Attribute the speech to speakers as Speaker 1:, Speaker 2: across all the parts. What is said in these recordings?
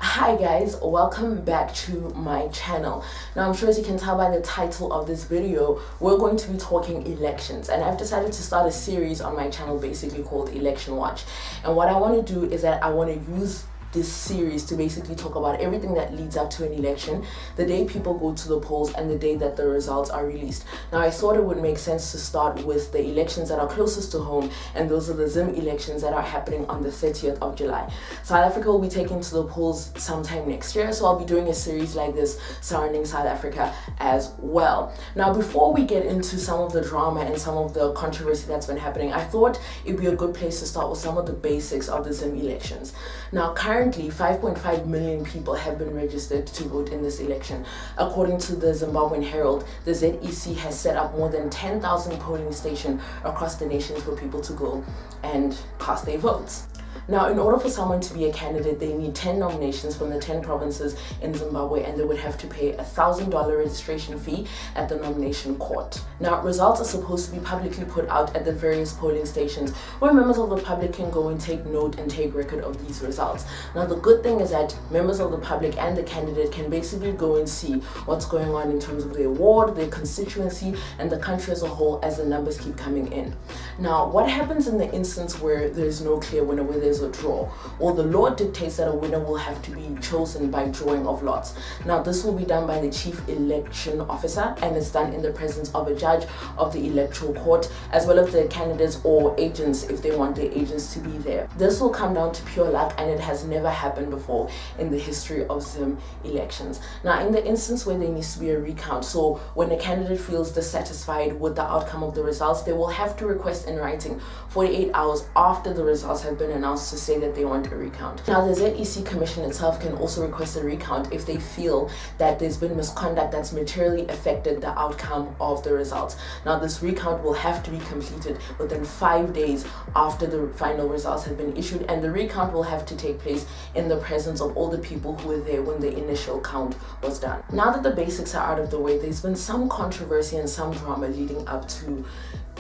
Speaker 1: Hi guys, welcome back to my channel. Now I'm sure as you can tell by the title of this video, we're going to be talking elections, and I've decided to start a series on my channel basically called Election Watch. And what I want to do is that I want to use this series to basically talk about everything that leads up to an election, the day people go to the polls and the day that the results are released. Now I thought it would make sense to start with the elections that are closest to home, and those are the Zim elections that are happening on the 30th of July. South Africa will be taken to the polls sometime next year, so I'll be doing a series like this surrounding South Africa as well. Now before we get into some of the drama and some of the controversy that's been happening, I thought it'd be a good place to start with some of the basics of the Zim elections. Now currently 5.5 million people have been registered to vote in this election. According to the Zimbabwean Herald, the ZEC has set up more than 10,000 polling stations across the nation for people to go and cast their votes. Now, in order for someone to be a candidate, they need 10 nominations from the 10 provinces in Zimbabwe, and they would have to pay a $1,000 registration fee at the nomination court. Now, results are supposed to be publicly put out at the various polling stations where members of the public can go and take note and take record of these results. Now, the good thing is that members of the public and the candidate can basically go and see what's going on in terms of their ward, their constituency, and the country as a whole as the numbers keep coming in. Now, what happens in the instance where there's no clear winner, where there's a draw? Well, the law dictates that a winner will have to be chosen by drawing of lots. Now, this will be done by the chief election officer, and it's done in the presence of a judge of the electoral court, as well as the candidates or agents if they want their agents to be there. This will come down to pure luck, and it has never happened before in the history of Zim elections. Now, in the instance where there needs to be a recount, so when a candidate feels dissatisfied with the outcome of the results, they will have to request in writing 48 hours after the results have been announced to say that they want a recount. Now, the ZEC Commission itself can also request a recount if they feel that there's been misconduct that's materially affected the outcome of the results. Now, this recount will have to be completed within 5 days after the final results have been issued, and the recount will have to take place in the presence of all the people who were there when the initial count was done. Now that the basics are out of the way, there's been some controversy and some drama leading up to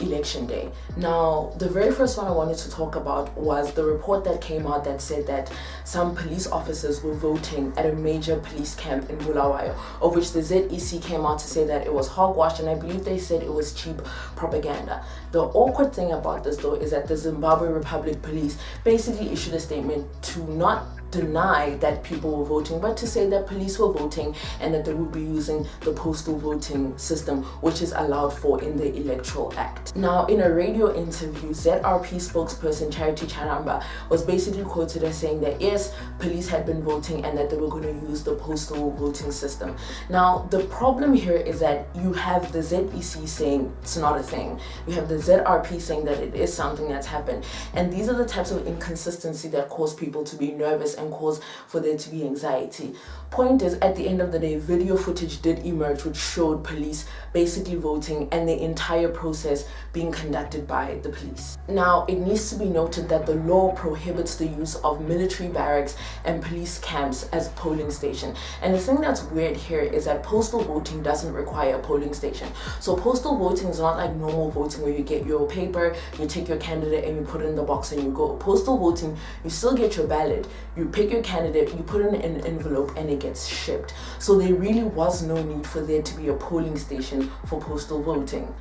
Speaker 1: election day. Now, the very first one I wanted to talk about was the report that came out that said that some police officers were voting at a major police camp in Bulawayo, of which the ZEC came out to say that it was hogwash, and I believe they said it was cheap propaganda. The awkward thing about this though is that the Zimbabwe Republic Police basically issued a statement to not deny that people were voting, but to say that police were voting and that they would be using the postal voting system, which is allowed for in the Electoral Act. Now, in a radio interview, ZRP spokesperson Charity Charamba was basically quoted as saying that yes, police had been voting and that they were going to use the postal voting system. Now, the problem here is that you have the ZEC saying it's not a thing. You have the ZRP saying that it is something that's happened. And these are the types of inconsistency that cause people to be nervous and cause for there to be anxiety. Point is, at the end of the day, video footage did emerge which showed police basically voting and the entire process being conducted by the police. Now, it needs to be noted that the law prohibits the use of military barracks and police camps as polling station. And the thing that's weird here is that postal voting doesn't require a polling station. So postal voting is not like normal voting where you get your paper, you take your candidate and you put it in the box and you go. Postal voting, you still get your ballot, you pick your candidate, you put it in an envelope and it gets shipped. So there really was no need for there to be a polling station for postal voting.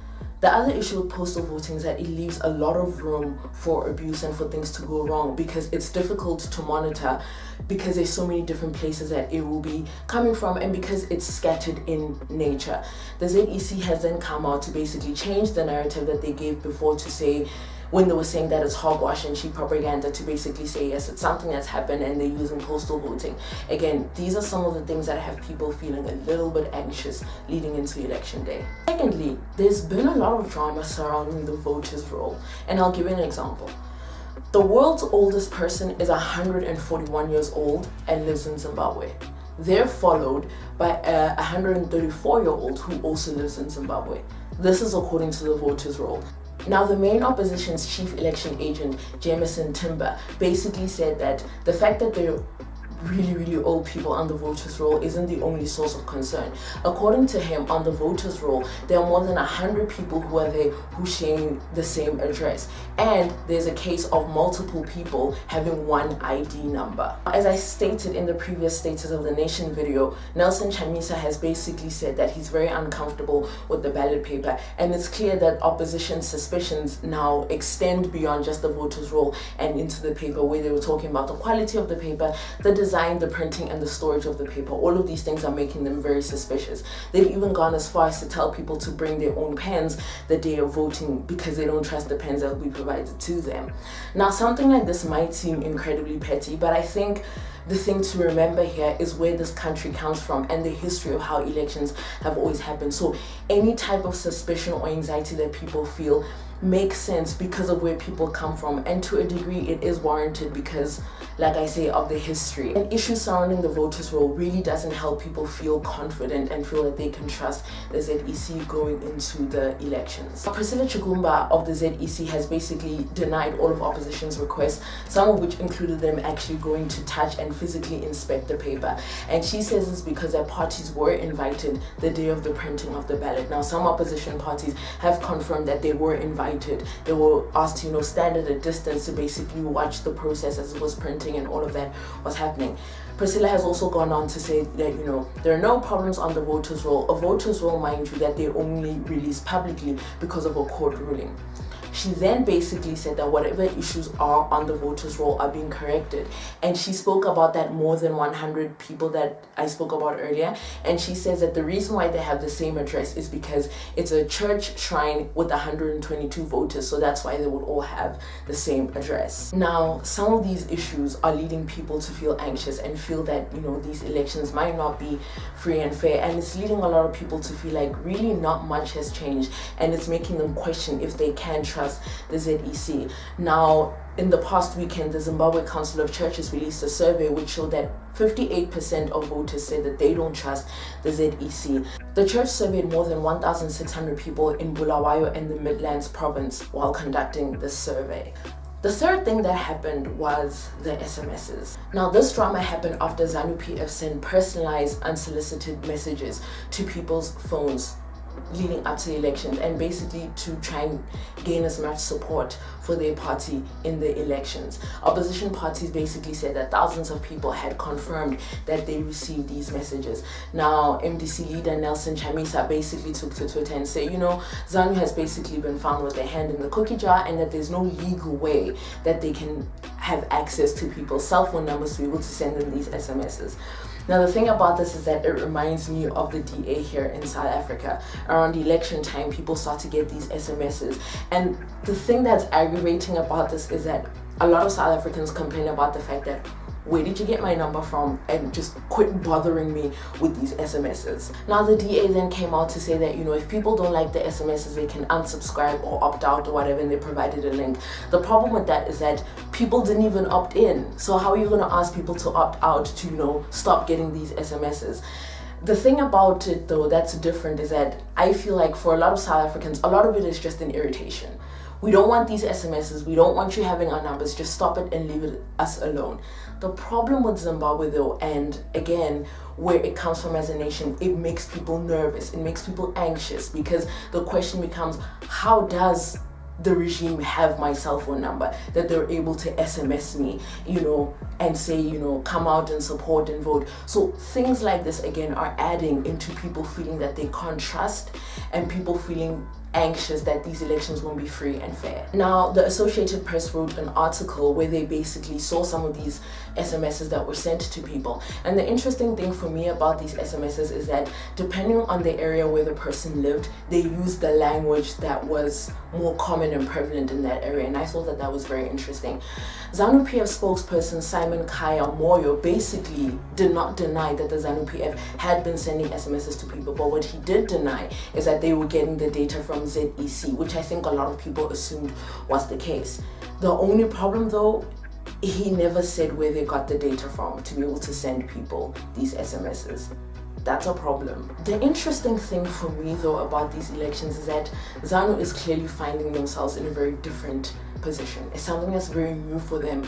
Speaker 1: The other issue with postal voting is that it leaves a lot of room for abuse and for things to go wrong, because it's difficult to monitor because there's so many different places that it will be coming from, and because it's scattered in nature. The ZEC has then come out to basically change the narrative that they gave before to say, when they were saying that it's hogwash and cheap propaganda, to basically say yes, it's something that's happened and they're using postal voting. Again, these are some of the things that have people feeling a little bit anxious leading into election day. Secondly, there's been a lot of drama surrounding the voters' roll, and I'll give you an example. The world's oldest person is 141 years old and lives in Zimbabwe. They're followed by a 134-year-old who also lives in Zimbabwe. This is according to the voters' roll. Now, the main opposition's chief election agent, Jameson Timber, basically said that the fact that they're really old people on the voters roll isn't the only source of concern. According to him, on the voters roll, there are more than 100 people who are there who share the same address, and there's a case of multiple people having one ID number. As I stated in the previous Status of the Nation video, Nelson Chamisa has basically said that he's very uncomfortable with the ballot paper, and it's clear that opposition suspicions now extend beyond just the voters roll and into the paper, where they were talking about the quality of the paper, the design, the printing, and the storage of the paper. All of these things are making them very suspicious. They've even gone as far as to tell people to bring their own pens the day of voting because they don't trust the pens that will be provided to them. Now, something like this might seem incredibly petty, but I think the thing to remember here is where this country comes from and the history of how elections have always happened. So any type of suspicion or anxiety that people feel makes sense because of where people come from, and to a degree it is warranted because, like I say, of the history. An issue surrounding the voters roll really doesn't help people feel confident and feel that they can trust the ZEC going into the elections. Priscilla Chigumba of the ZEC has basically denied all of opposition's requests, some of which included them actually going to touch and physically inspect the paper, and she says it's because their parties were invited the day of the printing of the ballot. Now, some opposition parties have confirmed that they were invited. They were asked to stand at a distance to basically watch the process as it was printing and all of that was happening. Priscilla has also gone on to say that there are no problems on the voters roll. A voters roll, mind you, that they only release publicly because of a court ruling. She then basically said that whatever issues are on the voters roll are being corrected, and she spoke about that more than 100 people that I spoke about earlier, and she says that the reason why they have the same address is because it's a church shrine with 122 voters, so that's why they would all have the same address. Now, some of these issues are leading people to feel anxious and feel that these elections might not be free and fair, and it's leading a lot of people to feel like really not much has changed, and it's making them question if they can trust the ZEC. Now, in the past weekend, the Zimbabwe Council of Churches released a survey which showed that 58% of voters said that they don't trust the ZEC. The church surveyed more than 1,600 people in Bulawayo and the Midlands province while conducting this survey. The third thing that happened was the SMSs. Now, this drama happened after ZANU-PF sent personalized, unsolicited messages to people's phones leading up to the elections, and basically to try and gain as much support for their party in the elections. Opposition parties basically said that thousands of people had confirmed that they received these messages. Now, MDC leader Nelson Chamisa basically took to Twitter and said, ZANU has basically been found with their hand in the cookie jar, and that there's no legal way that they can have access to people's cell phone numbers to be able to send them these SMSs. Now, the thing about this is that it reminds me of the DA here in South Africa. Around election time, people start to get these SMSs. And the thing that's aggravating about this is that a lot of South Africans complain about the fact that, where did you get my number from? And just quit bothering me with these SMSs. Now, the DA then came out to say that, if people don't like the SMSs, they can unsubscribe or opt out or whatever, and they provided a link. The problem with that is that people didn't even opt in. So how are you going to ask people to opt out to, stop getting these SMSs? The thing about it, though, that's different is that I feel like for a lot of South Africans, a lot of it is just an irritation. We don't want these SMSs. We don't want you having our numbers. Just stop it and leave us alone. The problem with Zimbabwe, though, and again, where it comes from as a nation, it makes people nervous. It makes people anxious, because the question becomes, how does the regime have my cell phone number that they're able to SMS me, and say, come out and support and vote? So things like this, again, are adding into people feeling that they can't trust, and people feeling anxious that these elections won't be free and fair. Now, the Associated Press wrote an article where they basically saw some of these SMSs that were sent to people. And the interesting thing for me about these SMSs is that depending on the area where the person lived, they used the language that was more common and prevalent in that area. And I thought that that was very interesting. ZANU-PF spokesperson Simon Kaya Moyo basically did not deny that the ZANU-PF had been sending SMSs to people, but what he did deny is that they were getting the data from ZEC, which I think a lot of people assumed was the case. The only problem, though, he never said where they got the data from to be able to send people these SMSs. That's a problem. The interesting thing for me, though, about these elections is that ZANU is clearly finding themselves in a very different position. It's something that's very new for them.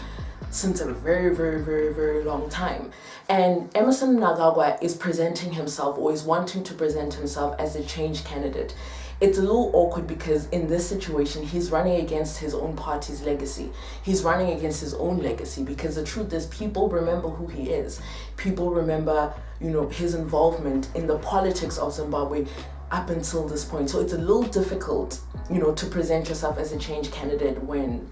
Speaker 1: since a very long time. And Emerson Mnangagwa is presenting himself, or is wanting to present himself, as a change candidate. It's a little awkward because in this situation, he's running against his own party's legacy. He's running against his own legacy, because the truth is, people remember who he is. People remember, his involvement in the politics of Zimbabwe up until this point. So it's a little difficult, to present yourself as a change candidate when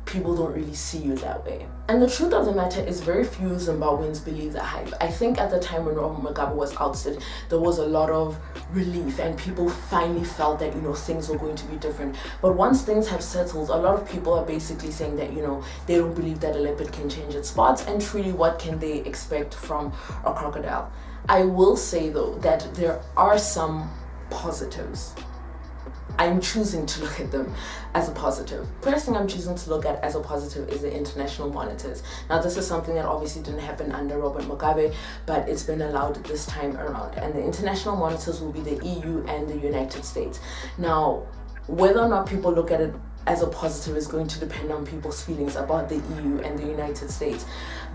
Speaker 1: people don't really see you that way. And the truth of the matter is, very few Zimbabweans believe the hype. I think at the time when Robert Mugabe was ousted, there was a lot of relief and people finally felt that, things were going to be different. But once things have settled, a lot of people are basically saying that, they don't believe that a leopard can change its spots, and truly, what can they expect from a crocodile? I will say though that there are some positives. I'm choosing to look at them as a positive. First thing I'm choosing to look at as a positive is the international monitors. Now, this is something that obviously didn't happen under Robert Mugabe, but it's been allowed this time around. And the international monitors will be the EU and the United States. Now, whether or not people look at it as a positive is going to depend on people's feelings about the EU and the United States.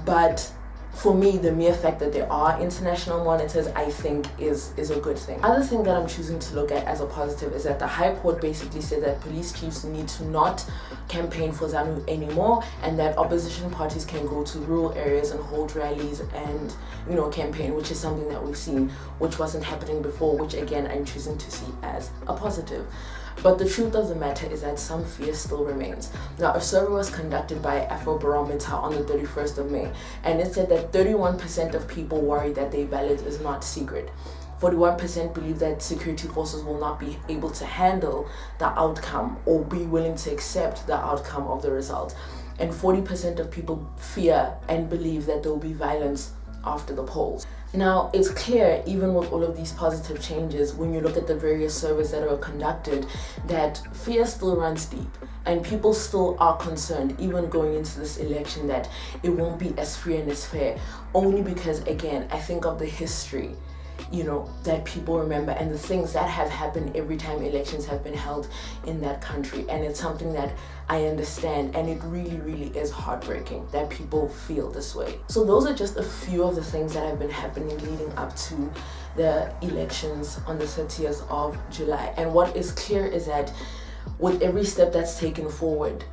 Speaker 1: But for me, the mere fact that there are international monitors, I think is a good thing. Other thing that I'm choosing to look at as a positive is that the High Court basically said that police chiefs need to not campaign for ZANU anymore, and that opposition parties can go to rural areas and hold rallies and, campaign, which is something that we've seen, which wasn't happening before, which again, I'm choosing to see as a positive. But the truth of the matter is that some fear still remains. Now, a survey was conducted by Afrobarometer on the 31st of May, and it said that 31% of people worry that their ballot is not secret. 41% believe that security forces will not be able to handle the outcome or be willing to accept the outcome of the result. And 40% of people fear and believe that there will be violence after the polls. Now, it's clear, even with all of these positive changes, when you look at the various surveys that are conducted, that fear still runs deep and people still are concerned, even going into this election, that it won't be as free and as fair, only because, again, I think of the history, that people remember and the things that have happened every time elections have been held in that country. And it's something that I understand, and it really is heartbreaking that people feel this way. So those are just a few of the things that have been happening leading up to the elections on the 30th of July. And what is clear is that with every step that's taken forward,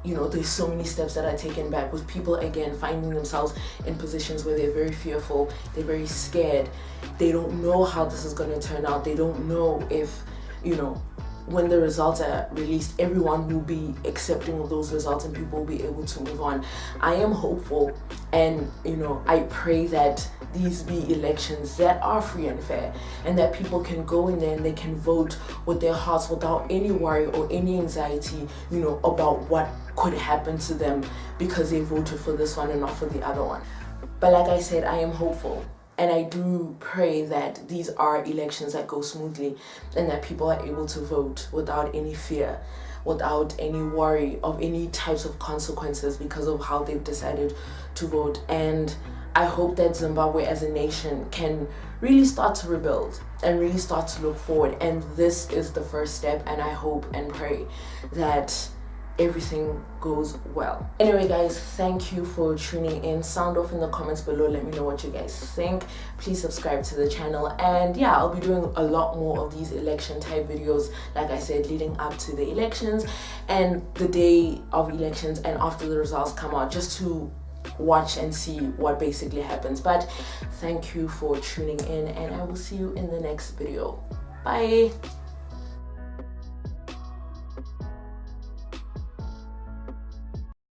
Speaker 1: there's so many steps that are taken back, with people again finding themselves in positions where they're very fearful, they're very scared, they don't know how this is going to turn out, they don't know if, when the results are released, everyone will be accepting of those results and people will be able to move on. I am hopeful, and I pray that these be elections that are free and fair, and that people can go in there and they can vote with their hearts without any worry or any anxiety, about what could happen to them because they voted for this one and not for the other one. But like I said, I am hopeful. And I do pray that these are elections that go smoothly and that people are able to vote without any fear, without any worry of any types of consequences because of how they've decided to vote. And I hope that Zimbabwe as a nation can really start to rebuild and really start to look forward. And this is the first step, and I hope and pray that everything goes well. Anyway guys, thank you for tuning in. Sound off in the comments below, let me know what you guys think. Please subscribe to the channel, and yeah, I'll be doing a lot more of these election type videos, like I said, leading up to the elections and the day of elections and after the results come out, just to watch and see what basically happens. But thank you for tuning in, and I will see you in the next video. Bye.